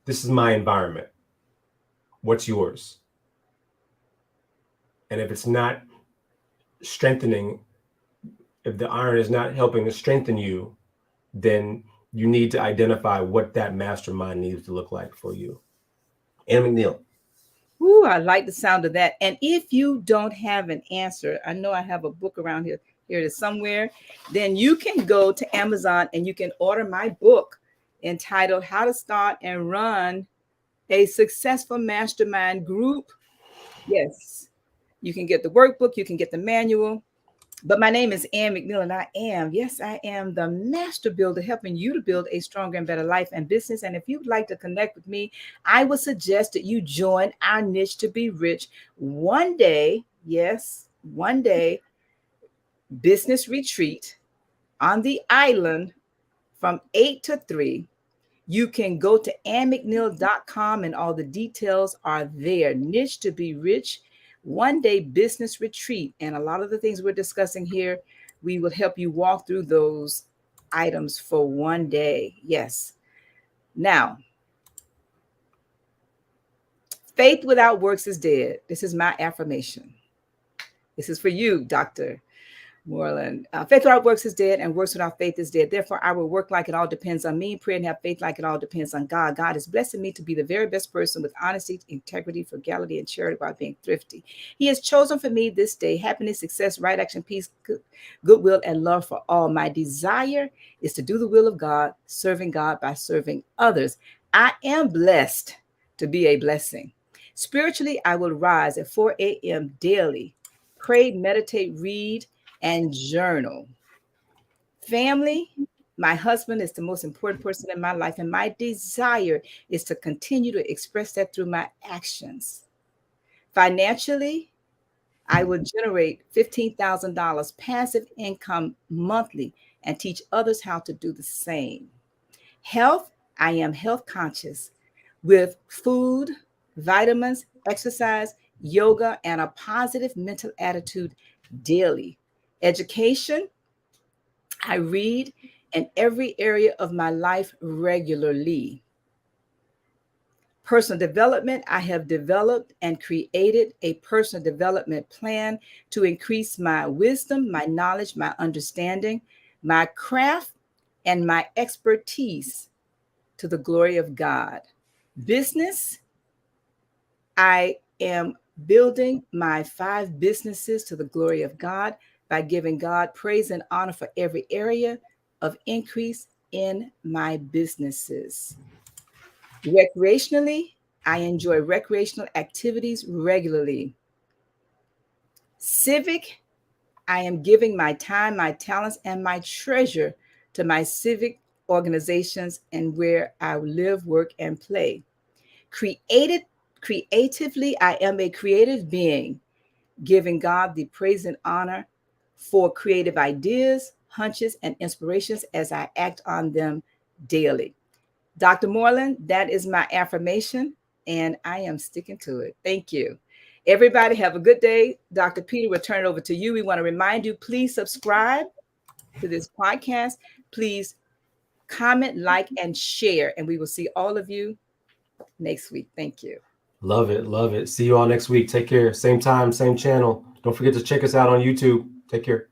this is my environment. What's yours? And if it's not strengthening, if the iron is not helping to strengthen you, then you need to identify what that mastermind needs to look like for you. Ann McNeil. Ooh, I like the sound of that. And if you don't have an answer, I know I have a book around here. Here it is somewhere. Then you can go to Amazon and you can order my book entitled How to Start and Run a Successful Mastermind Group. Yes, you can get the workbook, you can get the manual. But my name is Ann McNeil, and I am the master builder, helping you to build a stronger and better life and business. And if you'd like to connect with me, I would suggest that you join our Niche to Be Rich one day, yes, one day business retreat on the island from 8 to 3. You can go to annmcneil.com and all the details are there. Niche to Be Rich, one day business retreat. And a lot of the things we're discussing here, we will help you walk through those items for one day. Yes. Now, faith without works is dead. This is my affirmation. This is for you, Dr. Moreland. Faith without works is dead, and works without faith is dead. Therefore, I will work like it all depends on me, pray and have faith like it all depends on God. God is blessing me to be the very best person with honesty, integrity, frugality, and charity while being thrifty. He has chosen for me this day happiness, success, right action, peace, goodwill, and love for all. My desire is to do the will of God, serving God by serving others. I am blessed to be a blessing. Spiritually, I will rise at 4 a.m. daily, pray, meditate, read, and journal. Family, my husband is the most important person in my life, and my desire is to continue to express that through my actions. Financially, I will generate $15,000 passive income monthly and teach others how to do the same. Health, I am health conscious with food, vitamins, exercise, yoga, and a positive mental attitude daily. Education, I read in every area of my life regularly. Personal development, I have developed and created a personal development plan to increase my wisdom, my knowledge, my understanding, my craft, and my expertise to the glory of God. Business, I am building my 5 businesses to the glory of God by giving God praise and honor for every area of increase in my businesses. Recreationally, I enjoy recreational activities regularly. Civic, I am giving my time, my talents, and my treasure to my civic organizations and where I live, work, and play. Creatively, I am a creative being, giving God the praise and honor for creative ideas, hunches, and inspirations as I act on them daily. Dr. Moreland, that is my affirmation, and I am sticking to it. Thank you. Everybody have a good day. Dr. Peter, we'll turn it over to you. We want to remind you, please subscribe to this podcast. Please comment, like, and share, and we will see all of you next week. Thank you. Love it. Love it. See you all next week. Take care. Same time, same channel. Don't forget to check us out on YouTube. Take care.